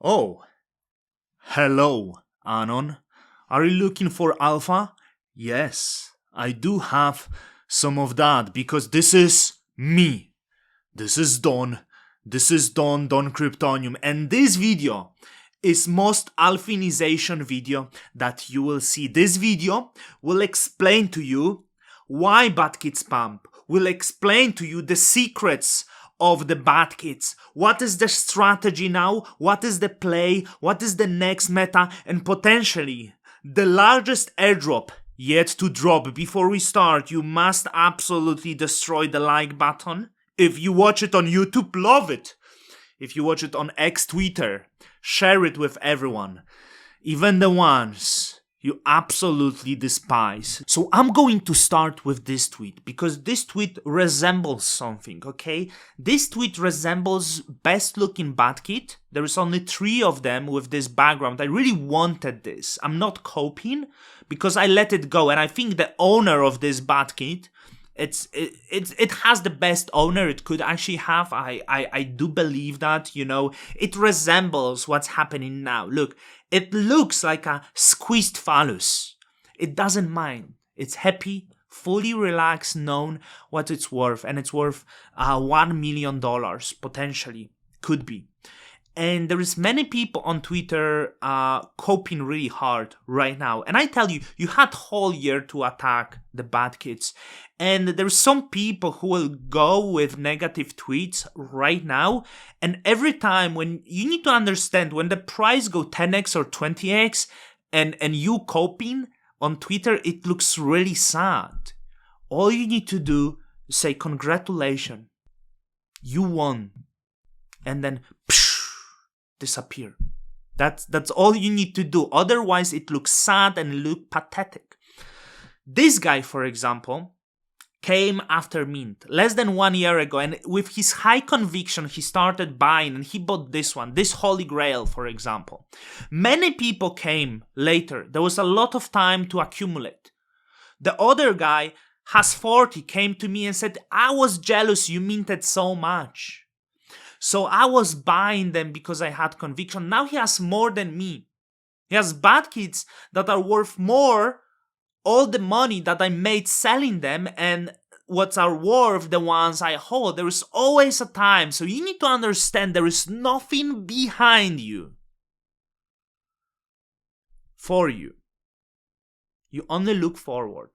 Oh, hello, Anon. Are you looking for alpha? Yes, I do have some of that because this is me. This is Don. This is Don Kryptonium, and this video is most alphinization video that you will see. This video will explain to you why bad kids pump, will explain to you the secrets of the bad kids. What is the strategy now? What is the play? What is the next meta? And potentially the largest airdrop yet to drop. Before we start, you must absolutely destroy the like button. If you watch it on YouTube, love it. If you watch it on X Twitter, share it with everyone. Even the ones you absolutely despise. So I'm going to start with this tweet because this tweet resembles something, okay? This tweet resembles best looking bad kid. There is only 3 of them with this background. I really wanted this. I'm not copying because I let it go, and I think the owner of this bad kid, it has the best owner it could actually have. I do believe that, you know, it resembles what's happening now. Look, it looks like a squeezed phallus. It doesn't mind. It's happy, fully relaxed, known what it's worth, and it's worth $1 million potentially, could be. And there is many people on Twitter coping really hard right now. And I tell you, you had whole year to attack the bad kids. And there's some people who will go with negative tweets right now. And every time when you need to understand, when the price go 10x or 20x and you coping on Twitter, it looks really sad. All you need to do is say, congratulations, you won. And then disappear. That's all you need to do. Otherwise, it looks sad and look pathetic. This guy, for example, came after mint less than 1 year ago, and with his high conviction, he started buying, and he bought this one, this Holy Grail, for example. Many people came later. There was a lot of time to accumulate. The other guy has 40, came to me and said, I was jealous you minted so much. So I was buying them because I had conviction. Now he has more than me. He has bad kids that are worth more, all the money that I made selling them, and what's are worth the ones I hold. There is always a time. So you need to understand there is nothing behind you for you. You only look forward.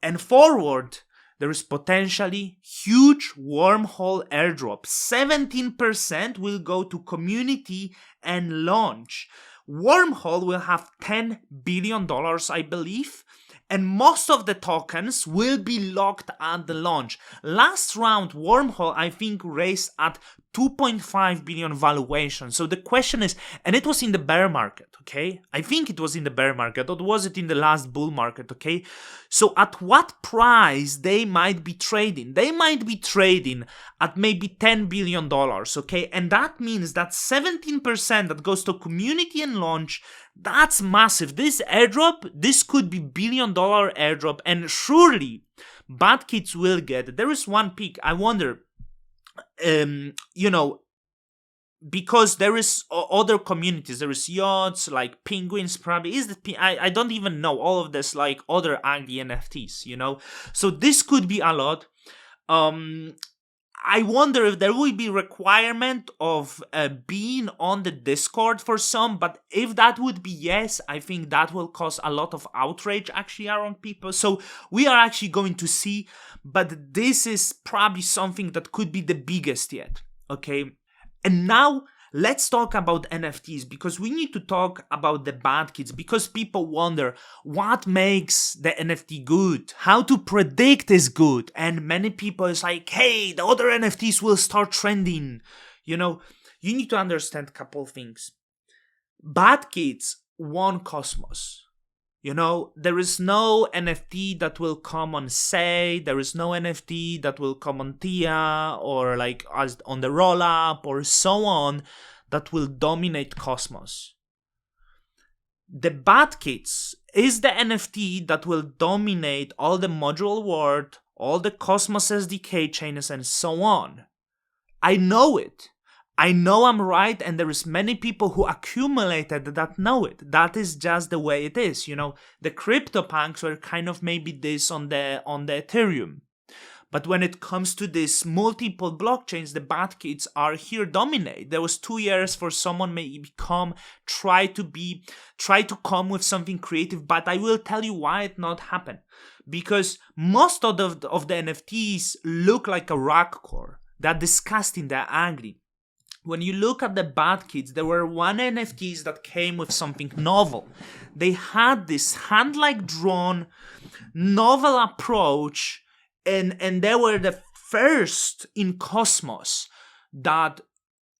And forward, there is potentially huge wormhole airdrop. 17% will go to community and launch. Wormhole will have $10 billion, I believe, and most of the tokens will be locked at the launch. Last round, Wormhole, I think, raised at 2.5 billion valuation. So the question is, and it was in the bear market, okay? I think it was in the bear market, or was it in the last bull market, okay? So at what price they might be trading? They might be trading at maybe $10 billion, okay? And that means that 17% that goes to community and launch, that's massive. This airdrop, this could be $1 billion airdrop, and surely bad kids will get it. There is one peak. I wonder, you know, because there is other communities, there is yachts like penguins, probably is the I don't even know all of this, like other ugly NFTs, you know. So this could be a lot. I wonder if there will be requirement of being on the Discord for some, but if that would be yes, I think that will cause a lot of outrage actually around people. So we are actually going to see, but this is probably something that could be the biggest yet, okay? And now let's talk about NFTs, because we need to talk about the bad kids, because people wonder what makes the NFT good, how to predict is good, and many people is like, hey, the other NFTs will start trending. You know, you need to understand a couple things. Bad kids want Cosmos. You know, there is no NFT that will come on Say, there is no NFT that will come on Tia or like as on the rollup or so on that will dominate Cosmos. The Bad Kids is the NFT that will dominate all the module world, all the Cosmos SDK chains and so on. I know it. I know I'm right, and there is many people who accumulated that know it. That is just the way it is. You know, the CryptoPunks were kind of maybe this on the Ethereum. But when it comes to this multiple blockchains, the bad kids are here dominate. There was 2 years for someone maybe try to come with something creative, but I will tell you why it not happen. Because most of the NFTs look like a rock core. They're disgusting, they're ugly. When you look at the bad kids, there were one NFTs that came with something novel. They had this hand-like drawn novel approach, and they were the first in Cosmos that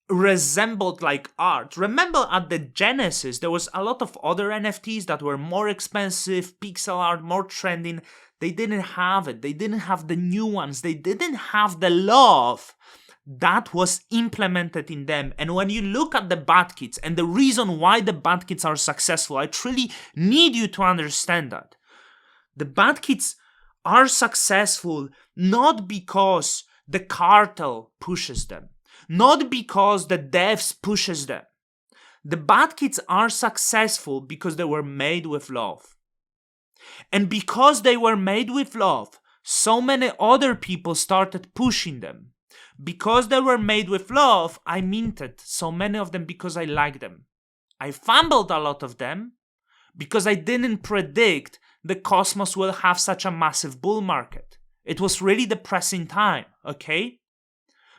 resembled like art. Remember at the Genesis, there was a lot of other NFTs that were more expensive, pixel art, more trending. They didn't have it. They didn't have the new ones. They didn't have the love that was implemented in them. And when you look at the bad kids and the reason why the bad kids are successful, I truly need you to understand that. The bad kids are successful not because the cartel pushes them, not because the devs pushes them. The bad kids are successful because they were made with love. And because they were made with love, so many other people started pushing them. Because they were made with love, I minted so many of them because I like them. I fumbled a lot of them because I didn't predict the Cosmos will have such a massive bull market. It was really depressing time, okay?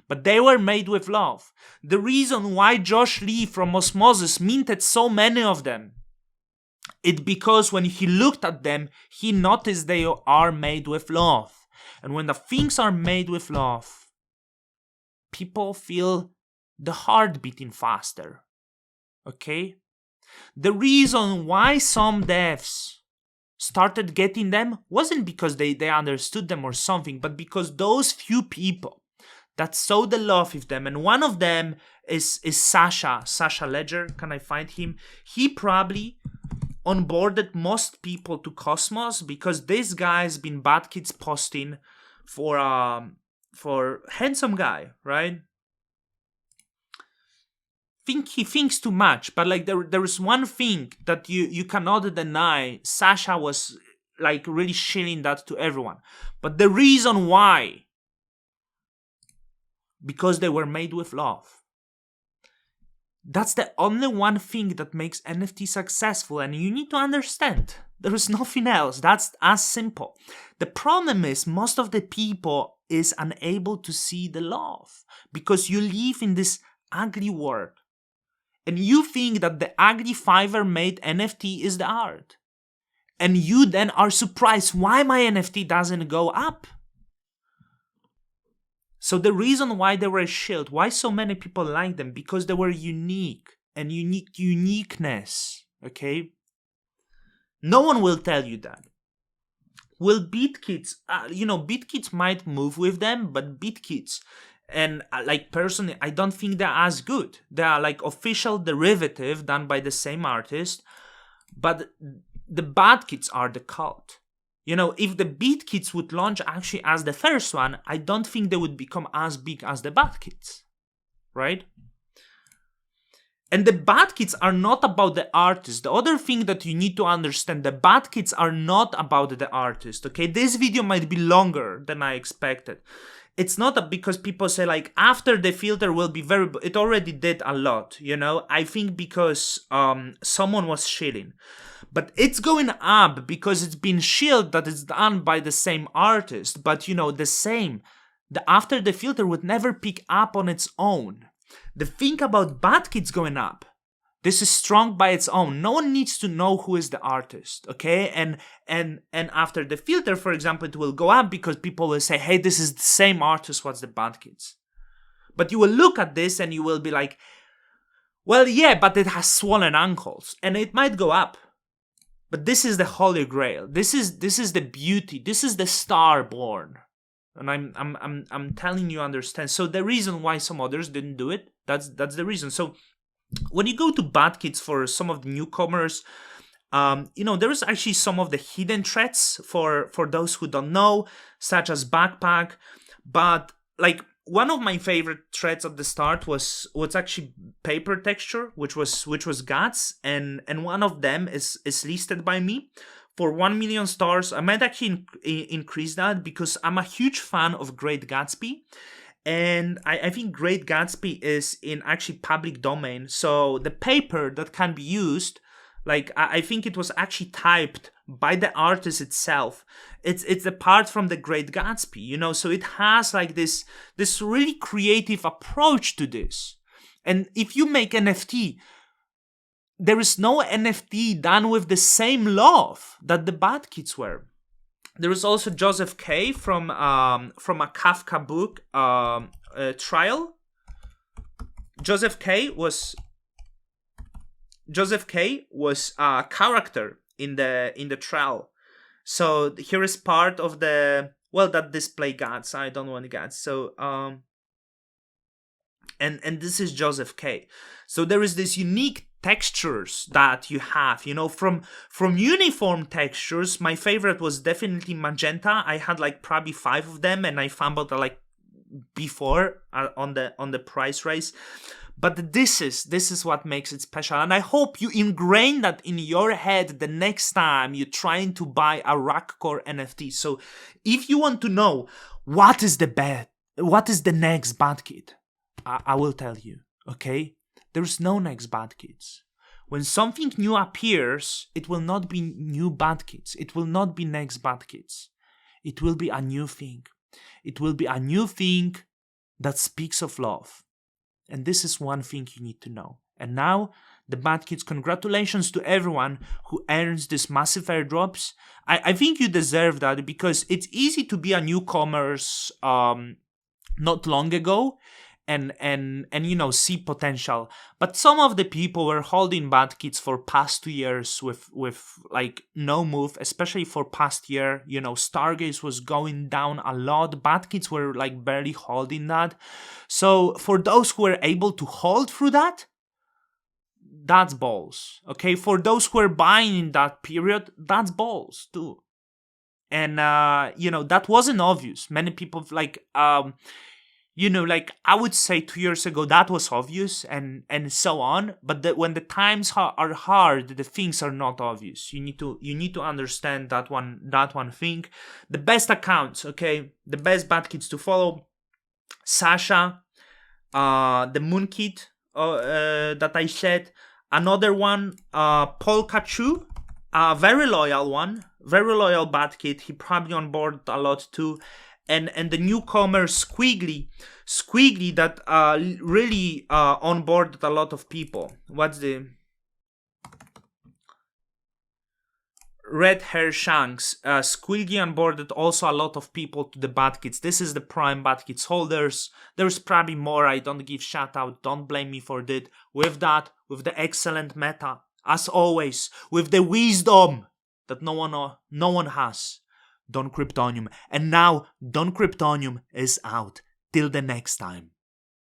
But they were made with love. The reason why Josh Lee from Osmosis minted so many of them, it's because when he looked at them, he noticed they are made with love. And when the things are made with love, people feel the heart beating faster, okay? The reason why some devs started getting them wasn't because they understood them or something, but because those few people that saw the love with them, and one of them is Sasha Ledger. Can I find him? He probably onboarded most people to Cosmos because this guy's been bad kids posting for handsome guy, right? Think he thinks too much, but like there is one thing that you cannot deny. Sasha was like really shilling that to everyone. But the reason why, because they were made with love. That's the only one thing that makes NFT successful, and you need to understand. There is nothing else. That's as simple. The problem is most of the people is unable to see the love because you live in this ugly world. And you think that the ugly Fiverr made NFT is the art. And you then are surprised why my NFT doesn't go up. So the reason why they were a shield, why so many people like them, because they were unique and uniqueness, okay? No one will tell you that. Will BitKids, BitKids might move with them, but BitKids, and like personally, I don't think they're as good. They are like official derivative done by the same artist, but the bad kids are the cult. You know, if the beat kids would launch actually as the first one, I don't think they would become as big as the bad kids, right? And the bad kids are not about the artist. The other thing that you need to understand, the bad kids are not about the artist, okay? This video might be longer than I expected. It's not because people say like after the filter will be very, it already did a lot, you know? I think because someone was shilling. But it's going up because it's been shilled that it's done by the same artist. But you know, the after the filter would never pick up on its own. The thing about bad kids going up, this is strong by its own. No one needs to know who is the artist, okay? And after the filter, for example, it will go up because people will say, hey, this is the same artist, what's the bad kids? But you will look at this and you will be like, well, yeah, but it has swollen ankles. And it might go up. But this is the holy grail. This is the beauty. This is the star born. And I'm telling you, understand. So the reason why some others didn't do it, that's the reason. So when you go to bad kids for some of the newcomers, there is actually some of the hidden threats for those who don't know, such as backpack. But like one of my favorite threads at the start was actually paper texture, which was guts, and one of them is listed by me for 1 million stars. I might actually increase that because I'm a huge fan of Great Gatsby. And I think Great Gatsby is in actually public domain. So the paper that can be used, like I think it was actually typed by the artist itself. It's a part from the Great Gatsby, you know. So it has like this really creative approach to this. And if you make NFT, there is no NFT done with the same love that the Bad Kids were. There is also Joseph K. from a Kafka book, Trial. Joseph K. was a character in the trial. So here is part of that display guts. I don't want guts. So and this is Joseph K. So there is this unique textures that you have, you know, from uniform textures. My favorite was definitely magenta. I had like probably 5 of them, and I fumbled like before on the price race. But this is what makes it special, and I hope you ingrain that in your head the next time you're trying to buy a Rackcore NFT. So if you want to know what is the next Bad Kid, I will tell you. Okay. There's no next Bad Kids. When something new appears, it will not be new Bad Kids. It will not be next Bad Kids. It will be a new thing. It will be a new thing that speaks of love. And this is one thing you need to know. And now, the Bad Kids, congratulations to everyone who earns these massive airdrops. I think you deserve that because it's easy to be a newcomers not long ago. And you know, see potential, but some of the people were holding Bad Kids for past 2 years with like no move, especially for past year. You know, Stargaze was going down a lot. Bad Kids were like barely holding that. So for those who were able to hold through that, that's balls. Okay, for those who were buying in that period, that's balls too. And you know, that wasn't obvious. Many people like you know, like I would say 2 years ago that was obvious and so on. But when the times are hard, the things are not obvious. You need to understand that one thing. The best accounts, okay, the best Bad Kids to follow: Sasha, the Moon Kid that I said. Another one, Paul Kachu, a very loyal one, very loyal Bad Kid. He probably on board a lot too. And the newcomer Squiggly that really onboarded a lot of people. What's the Red Hair Shanks? Squiggly onboarded also a lot of people to the Bad Kids. This is the prime Bad Kids holders. There's probably more. I don't give shout out. Don't blame me for that. With the excellent meta, as always, with the wisdom that no one has. Don Kryptonium. And now, Don Kryptonium is out. Till the next time.